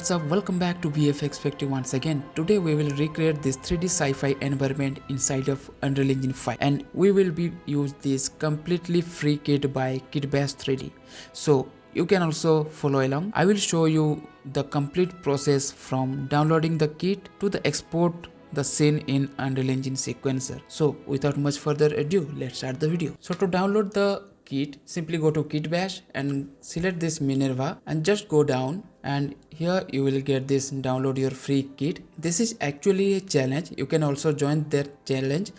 what's up, welcome back to BFX Factory once again. Today we will recreate this 3D sci-fi environment inside of Unreal Engine 5 and we will be use this completely free kit by KITBASH 3D. So you can also follow along. I will show you the complete process from downloading the kit to the export the scene in Unreal Engine sequencer. So without much further ado, let's start the video. So to download the kit, simply go to KITBASH and select this Minerva and just go down, and here you will get this download your free kit. This is actually a challenge. You can also join that challenge.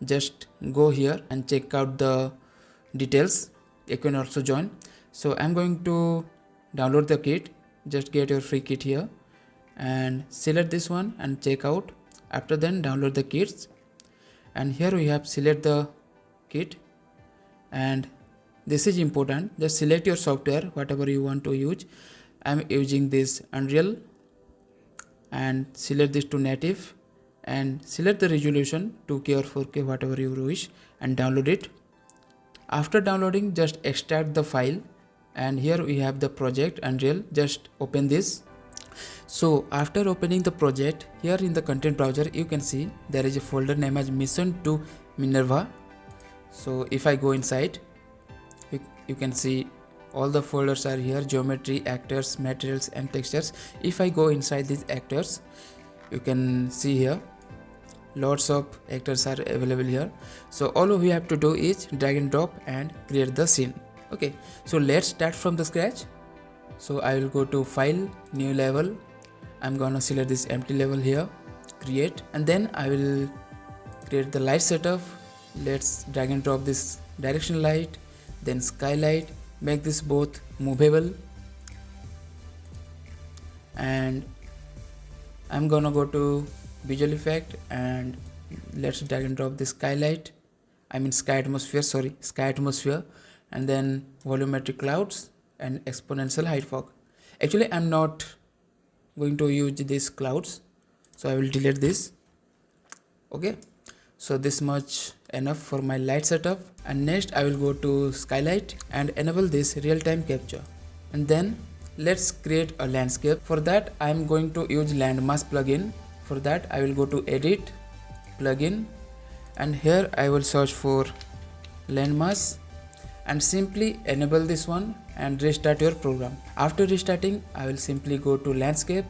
Just go here and check out the details. You can also join. So I'm going to download the kit. Just get your free kit here and select this one and check out. After then download the kits, and here we have select the kit, and this is important. Just select your software whatever you want to use. I'm using this Unreal, and select this to native and select the resolution 2K or 4K whatever you wish and download it. After downloading, just extract the file, and here we have the project Unreal. Just open this. So after opening the project, here in the content browser you can see there is a folder name as Mission to Minerva. So if I go inside, you can see all the folders are here: geometry, actors, materials and textures. If I go inside these actors, you can see here lots of actors are available here. So all we have to do is drag and drop and create the scene. Okay, so let's start from the scratch. So I will go to file, new level. I'm gonna select this empty level here, create, and then I will create the light setup. Let's drag and drop this direction light, then skylight, make this both movable, and I'm gonna go to visual effect and let's drag and drop the skylight, sky atmosphere, and then volumetric clouds and exponential height fog. Actually I'm not going to use these clouds, so I will delete this. Okay, so this much enough for my light setup, and next I will go to skylight and enable this real-time capture, and then let's create a landscape. For that I am going to use landmass plugin. For that I will go to edit, plugin, and here I will search for landmass and simply enable this one and restart your program. After restarting, I will simply go to landscape,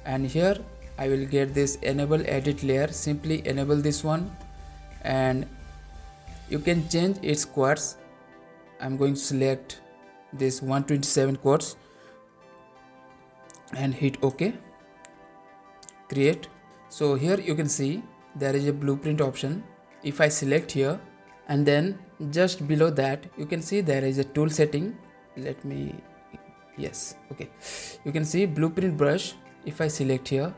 and here I will get this enable edit layer. Simply enable this one, and you can change its quads. I'm going to select this 127 quads and hit OK, create. So here you can see there is a blueprint option. If I select here, and then just below that you can see there is a tool setting. Okay, you can see blueprint brush. If I select here,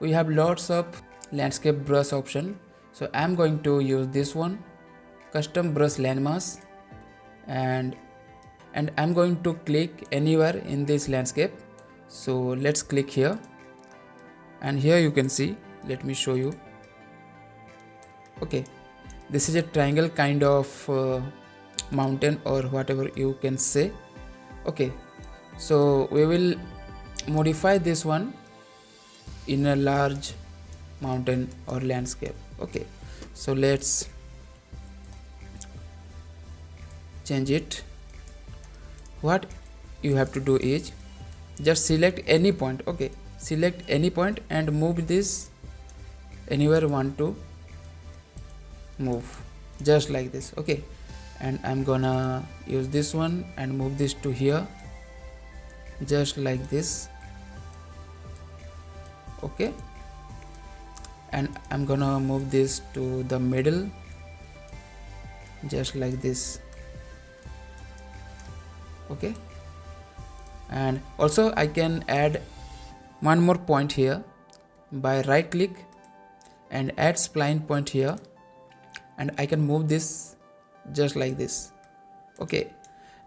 we have lots of landscape brush option. So I'm going to use this one, custom brush landmass, and I'm going to click anywhere in this landscape. So let's click here, and here you can see, let me show you. Okay, this is a triangle kind of mountain or whatever you can say. Okay, so we will modify this one in a large mountain or landscape. Okay, so let's change it. What you have to do is just select any point. Okay, select any point and move this anywhere you want to move, just like this. Okay, and I'm gonna use this one and move this to here, just like this. Okay, and I'm gonna move this to the middle, just like this. Okay, and also I can add one more point here by right click and add spline point here, and I can move this just like this. Okay,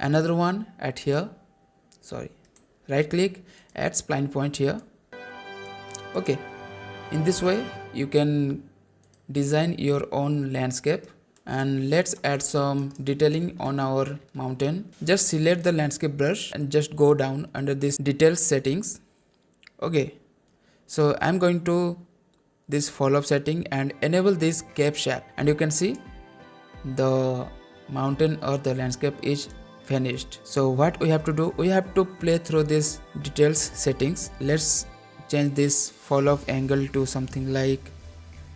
another one at here, right click, add spline point here. Okay, in this way you can design your own landscape. And let's add some detailing on our mountain. Just select the landscape brush and just go down under this detail settings. Okay, so I'm going to this follow-up setting and enable this cap shape, and you can see the mountain or the landscape is finished. So what we have to do, we have to play through this details settings. Let's change this follow-up angle to something like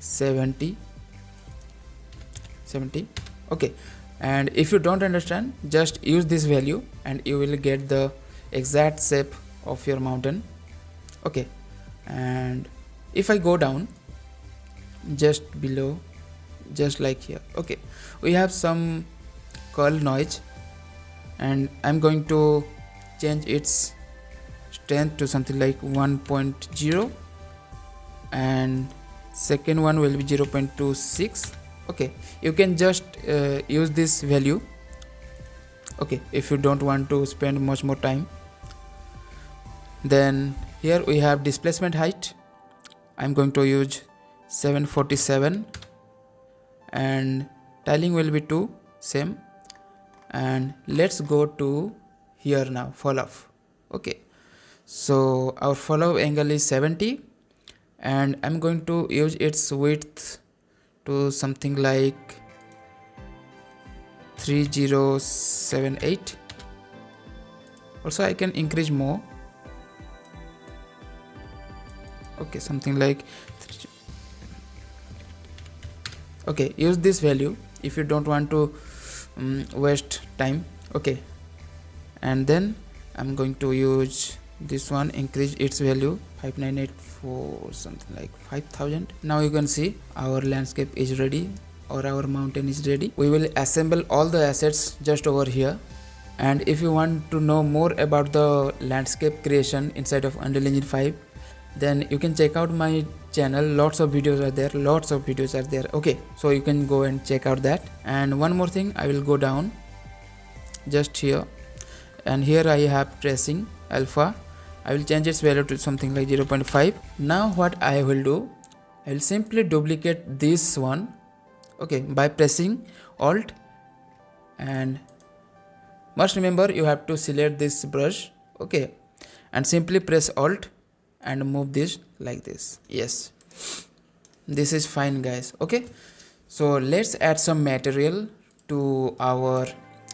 70. Okay, and if you don't understand, just use this value and you will get the exact shape of your mountain. Okay, and if I go down just below, just like here, okay, we have some curl noise, and I'm going to change its strength to something like 1.0, and second one will be 0.26. okay, you can just use this value, okay, if you don't want to spend much more time. Then here we have displacement height. I'm going to use 747, and tiling will be 2, same. And let's go to here now, follow-up. Okay, so our follow-up angle is 70, and I'm going to use its width to something like 3078. Also I can increase more, okay, something like okay, use this value if you don't want to waste time. Okay, and then I'm going to use this one, increase its value 5984, something like 5000. Now you can see our landscape is ready, or our mountain is ready. We will assemble all the assets just over here. And if you want to know more about the landscape creation inside of Unreal Engine 5, then you can check out my channel. Lots of videos are there, okay, so you can go and check out that. And one more thing, I will go down just here, and here I have tracing alpha. I will change its value to something like 0.5. Now what I will do, I will simply duplicate this one, okay, by pressing Alt, and must remember you have to select this brush, okay, and simply press Alt and move this like this. Yes, this is fine, guys. Okay, so let's add some material to our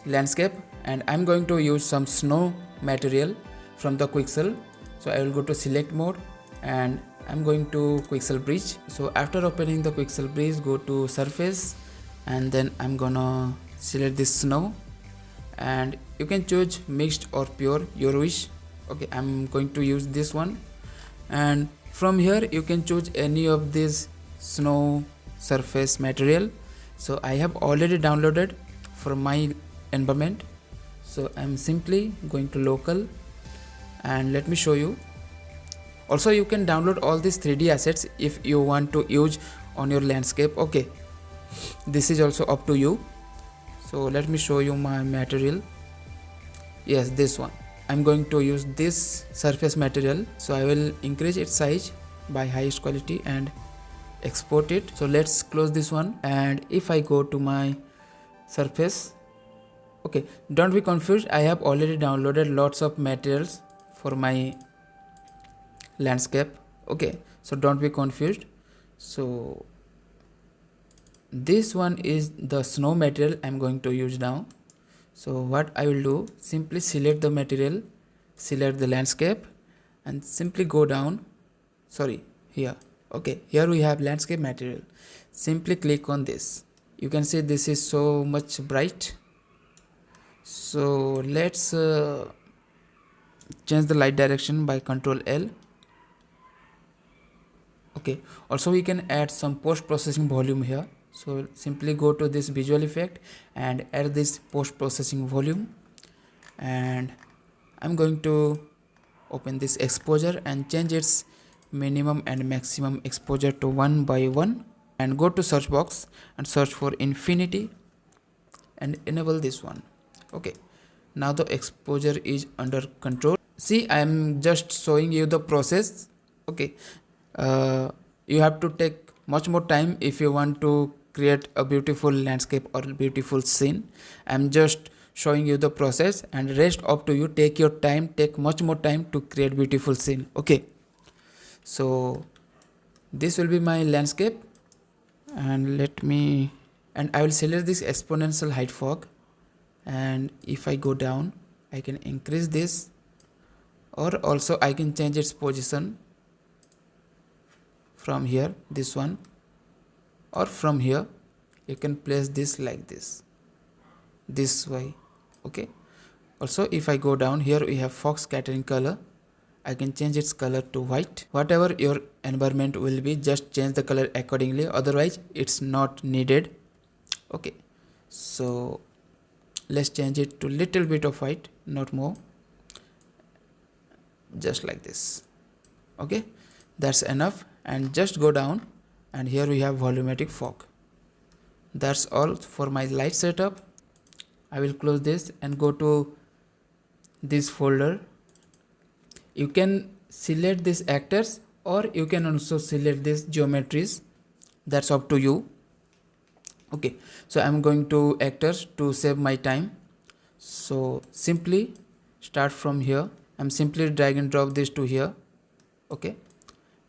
landscape, and I'm going to use some snow material from the Quixel. So I will go to select mode, and I'm going to Quixel bridge. So after opening the Quixel bridge, go to surface, and then I'm gonna select this snow, and you can choose mixed or pure, your wish. Okay, I'm going to use this one, and from here you can choose any of this snow surface material. So I have already downloaded from my environment, so I'm simply going to local, and let me show you. Also you can download all these 3D assets if you want to use on your landscape. Okay, this is also up to you. So let me show you my material. Yes, this one. I'm going to use this surface material, so I will increase its size by highest quality and export it. So let's close this one, and if I go to my surface, okay, don't be confused, I have already downloaded lots of materials for my landscape. Okay, so don't be confused. So this one is the snow material I'm going to use now. So what I will do, simply select the material, select the landscape, and simply go down, here. Okay, here we have landscape material. Simply click on this. You can see this is so much bright. So let's change the light direction by Ctrl L. Okay, also we can add some post-processing volume here. So simply go to this visual effect and add this post-processing volume, and I'm going to open this exposure and change its minimum and maximum exposure to 1 by 1, and go to search box and search for infinity and enable this one. Okay, now the exposure is under control. See, I am just showing you the process. Okay, you have to take much more time if you want to create a beautiful landscape or beautiful scene. I'm just showing you the process, and rest up to you. Take your time, take much more time to create beautiful scene. Okay, So this will be my landscape, and I will select this exponential height fog, and if I go down I can increase this, or also I can change its position from here, this one, or from here you can place this like this way. Okay, also if I go down here, we have fog scattering color. I can change its color to white. Whatever your environment will be, just change the color accordingly, otherwise it's not needed. Okay, so let's change it to little bit of white, not more, just like this. Okay, that's enough, and just go down, and here we have volumetric fog. That's all for my light setup. I will close this and go to this folder. You can select these actors, or you can also select these geometries, that's up to you. Okay, so I'm going to actors to save my time. So simply start from here. I'm simply drag and drop this to here. Okay,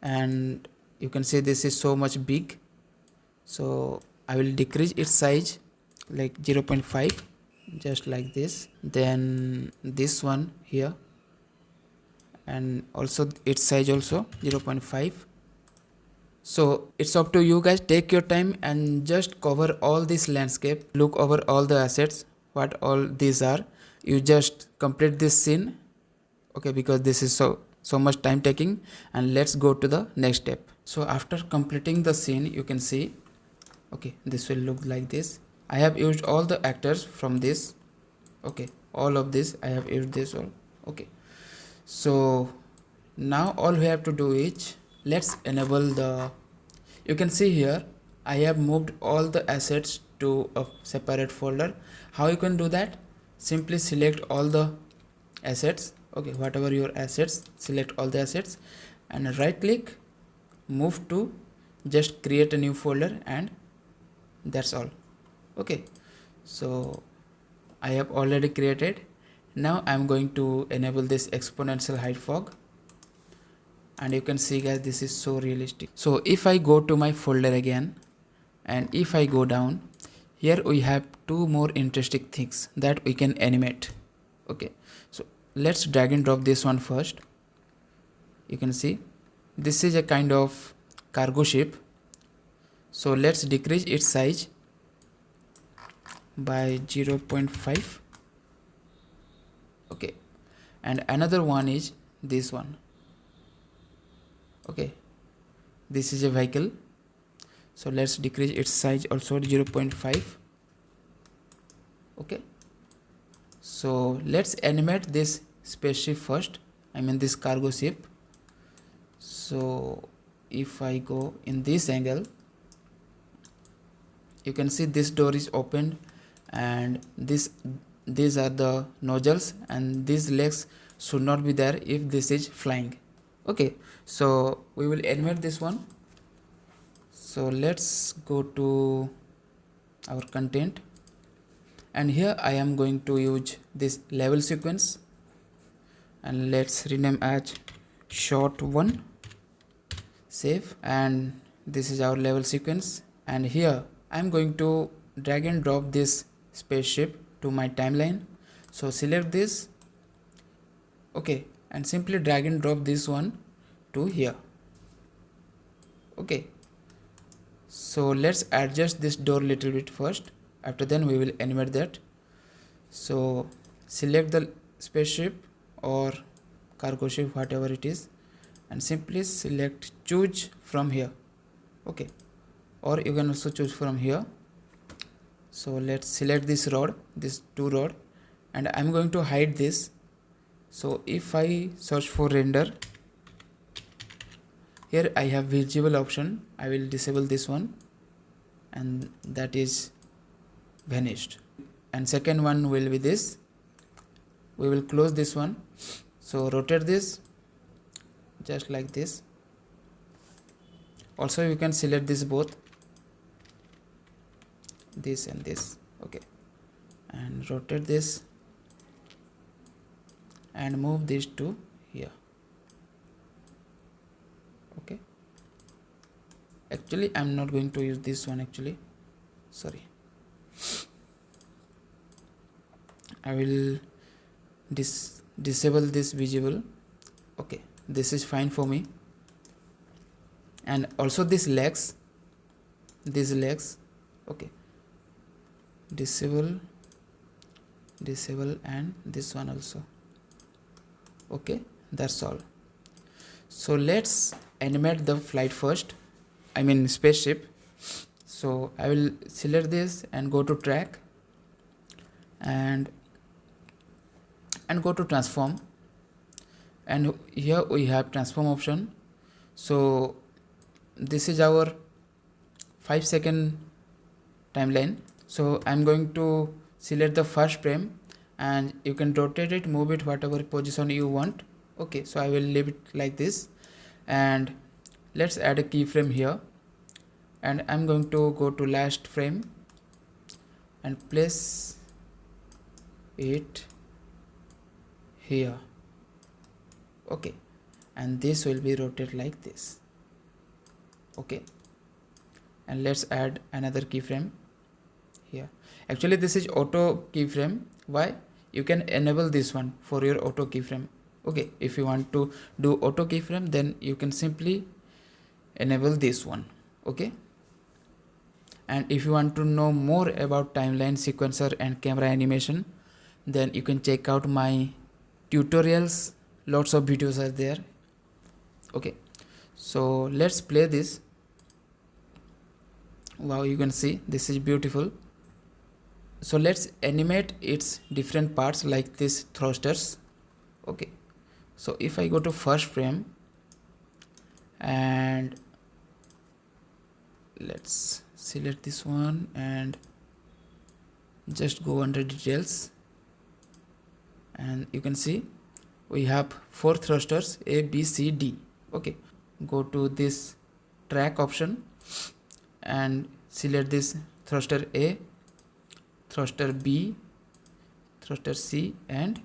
and you can see this is so much big, so I will decrease its size like 0.5, just like this. Then this one here, and also its size also 0.5. So it's up to you guys. Take your time and just cover all this landscape, look over all the assets, what all these are. You just complete this scene. Okay, because this is so much time taking, and let's go to the next step. So after completing the scene, you can see, okay, this will look like this. I have used all the actors from this. Okay, all of this I have used this all. Okay, so now all we have to do is, let's enable the, you can see here I have moved all the assets to a separate folder. How you can do that? Simply select all the assets. Okay, whatever your assets, select all the assets and right click, move to, just create a new folder, and that's all. Okay, so I have already created. Now I'm going to enable this exponential height fog, and you can see guys, this is so realistic. So if I go to my folder again, and if I go down, here we have two more interesting things that we can animate. Okay, so let's drag and drop this one first. You can see this is a kind of cargo ship, so let's decrease its size by 0.5. okay, and another one is this one. Okay, this is a vehicle, so let's decrease its size also 0.5. okay, so let's animate this spaceship first, I mean this cargo ship. So if I go in this angle, you can see this door is opened, and these are the nozzles, and these legs should not be there if this is flying. Okay, so we will animate this one. So let's go to our content, and here I am going to use this level sequence, and let's rename as short 1. Save, and this is our level sequence, and here I'm going to drag and drop this spaceship to my timeline. So select this, okay, and simply drag and drop this one to here. Okay, so let's adjust this door little bit first, after then we will animate that. So select the spaceship or cargo ship, whatever it is, and simply select choose from here. Okay, or you can also choose from here. So let's select this rod, this two rod, and I'm going to hide this. So if I search for render, here I have visible option. I will disable this one, and that is vanished. And second one will be this. We will close this one. So rotate this just like this. Also you can select this both, this and this. Okay, and rotate this and move this to here. Actually I'm not going to use this one actually, sorry. I will disable this visible. Okay, this is fine for me. And also these legs, okay, disable, and this one also. Okay, that's all. So let's animate the flight first, I mean spaceship. So I will select this and go to track and go to transform, and here we have transform option. So this is our 5-second timeline. So I'm going to select the first frame, and you can rotate it, move it whatever position you want. Okay, so I will leave it like this, and let's add a keyframe here, and I'm going to go to last frame and place it here. Okay, and this will be rotated like this. Okay, and let's add another keyframe here. Actually this is auto keyframe. Why? You can enable this one for your auto keyframe. Okay, if you want to do auto keyframe, then you can simply enable this one. Okay, and if you want to know more about timeline, sequencer and camera animation, then you can check out my tutorials. Lots of videos are there. Okay, so let's play this. Wow, you can see this is beautiful. So let's animate its different parts like this thrusters. Okay, so if I go to first frame and let's select this one and just go under details, and you can see we have 4 thrusters A, B, C, D. Okay, go to this track option and select this thruster A, thruster B, thruster C, and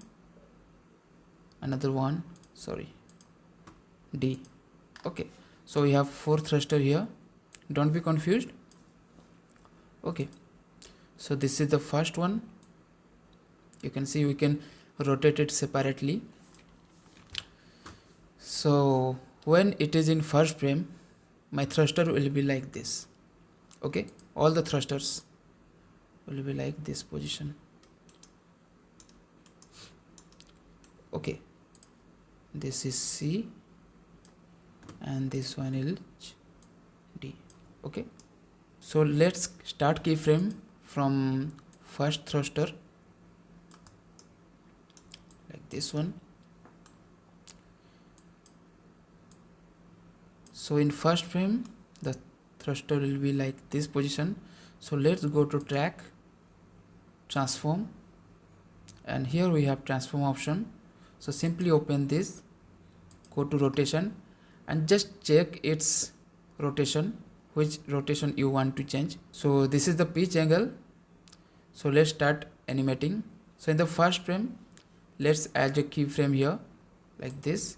another one, sorry, D. Okay, so we have 4 thruster here, don't be confused. Okay, so this is the first one. You can see we can rotate it separately. So when it is in first frame, my thruster will be like this. Okay, all the thrusters will be like this position. Okay, this is C and this one is D. Okay, so let's start keyframe from first thruster like this one. So in first frame the thruster will be like this position. So let's go to track, transform, and here we have transform option. So simply open this, go to rotation and just check its rotation, which rotation you want to change. So this is the pitch angle. So let's start animating. So in the first frame, let's add a keyframe here like this,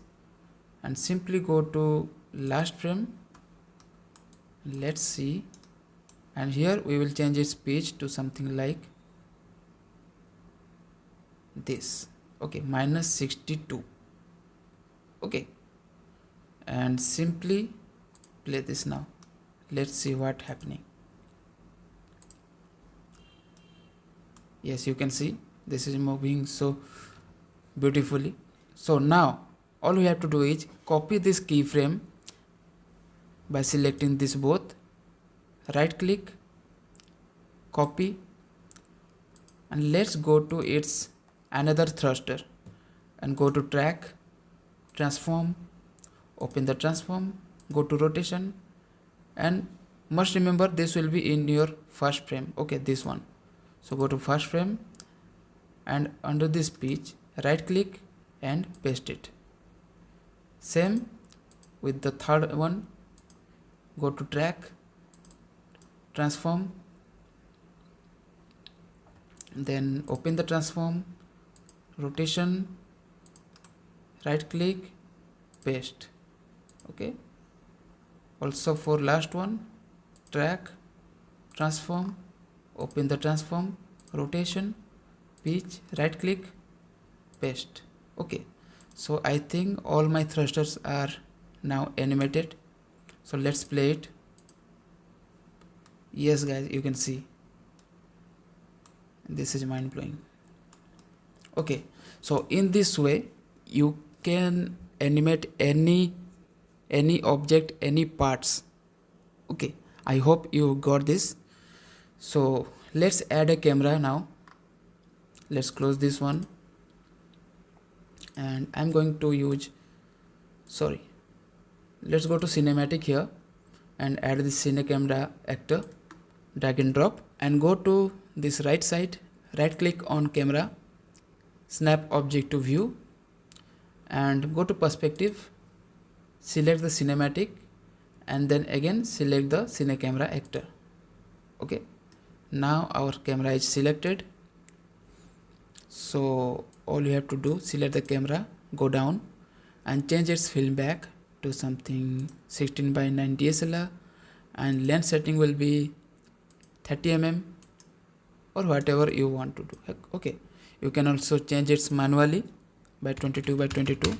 and simply go to last frame. Let's see, and here we will change its pitch to something like this. Okay, -62. Okay, and simply play this now. Let's see what happening. Yes, you can see this is moving so beautifully. So now all we have to do is copy this keyframe by selecting this both, right click, copy, and let's go to its another thruster and go to track, transform, open the transform, go to rotation, and must remember this will be in your first frame. Okay, this one. So go to first frame and under this pitch, right click and paste it. Same with the third one, go to track, transform, then open the transform, rotation, right click, paste. Okay, Also for last one, track, transform, open the transform, rotation, pitch, right click, paste. Okay, so I think all my thrusters are now animated. So let's play it. Yes guys, you can see this is mind blowing. Okay, so in this way you can animate any object, any parts. Okay, I hope you got this. So let's add a camera now. Let's close this one, and I'm going to use, sorry, let's go to cinematic here and add the cine camera actor, drag and drop, and go to this right side, right click on camera, snap object to view, and go to perspective, select the cinematic, and then again select the cine camera actor. Okay, now our camera is selected. So all you have to do, select the camera, go down and change its film back to something 16:9 DSLR, and lens setting will be 30 mm or whatever you want to do. Okay, you can also change it manually by 22:22.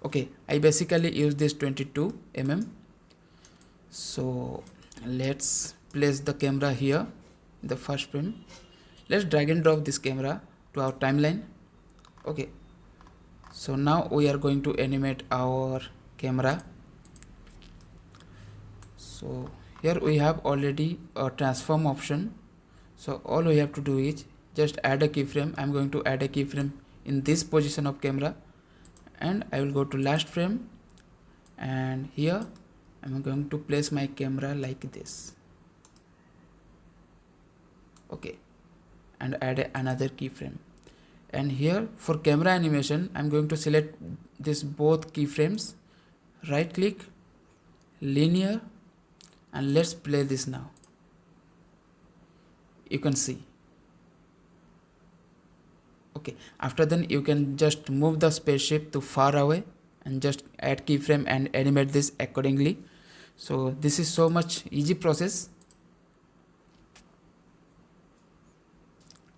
Okay, I basically use this 22 mm. So let's place the camera here in the first frame. Let's drag and drop this camera to our timeline. Okay, so now we are going to animate our camera. So here we have already a transform option. So all we have to do is just add a keyframe. I'm going to add a keyframe in this position of camera, and I will go to last frame, and here I'm going to place my camera like this. Okay, and add another keyframe. And here for camera animation, I'm going to select this both keyframes, right click, linear, and let's play this now. You can see. Okay, after then you can just move the spaceship to far away and just add keyframe and animate this accordingly. So this is so much easy process.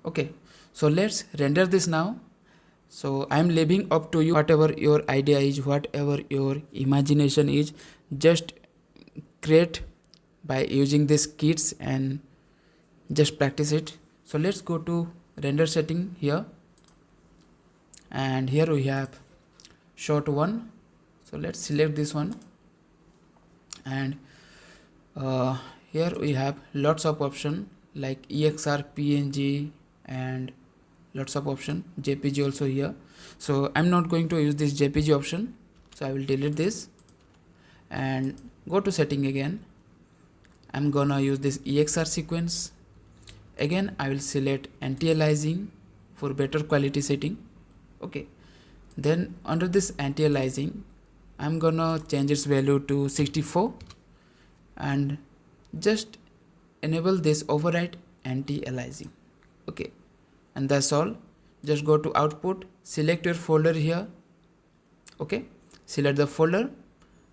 Okay, so let's render this now. So I'm leaving up to you, whatever your idea is, whatever your imagination is, just create by using these kits and just practice it. So let's go to render setting here, and here we have shot 1. So let's select this one, and here we have lots of option like EXR, PNG, and lots of option, JPG also here. So I'm not going to use this JPG option, so I will delete this and go to setting again. I'm gonna use this EXR sequence. Again I will select anti-aliasing for better quality setting. Okay, then under this anti-aliasing I'm gonna change its value to 64 and just enable this override anti-aliasing. Okay, and that's all. Just go to output, select your folder here. Okay, select the folder,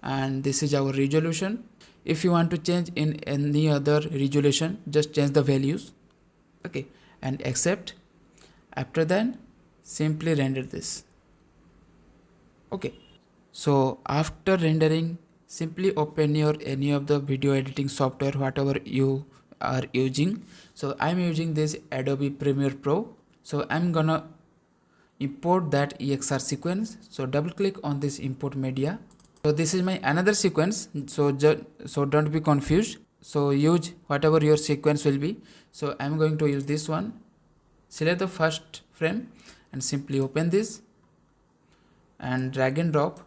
and this is our resolution. If you want to change in any other resolution, just change the values. Okay, and accept. After that, simply render this. Okay, so after rendering, simply open your any of the video editing software, whatever you are using. So I'm using this Adobe Premiere Pro. So I'm gonna import that EXR sequence. So double click on this import media. So this is my another sequence. So don't be confused. So use whatever your sequence will be. So I'm going to use this one. Select the first frame and simply open this and drag and drop.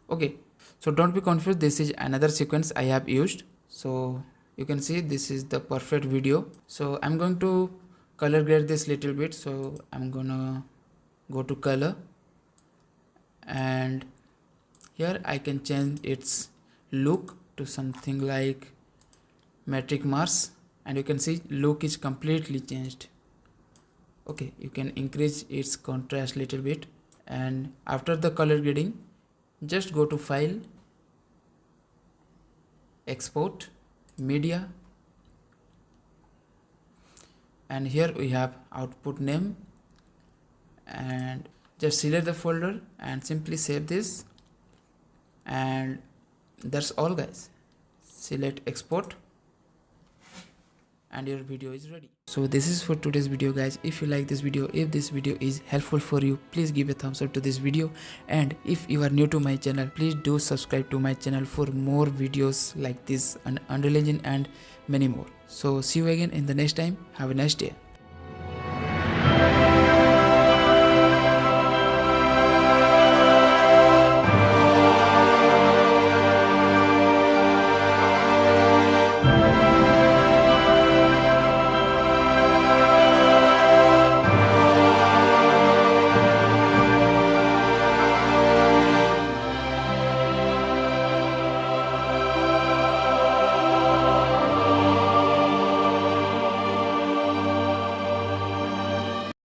Okay, so don't be confused, this is another sequence I have used. So you can see this is the perfect video. So I'm going to color grade this little bit. So I'm gonna go to color, and here I can change its look to something like metric Mars, and you can see look is completely changed. Okay, you can increase its contrast little bit, and after the color grading, just go to file, export media, and here we have output name, and just select the folder and simply save this, and that's all guys. Select export and your video is ready. So this is for today's video guys. If you like this video, if this video is helpful for you, please give a thumbs up to this video, and if you are new to my channel, please do subscribe to my channel for more videos like this on Unreal Engine and many more. So see you again in the next time. Have a nice day.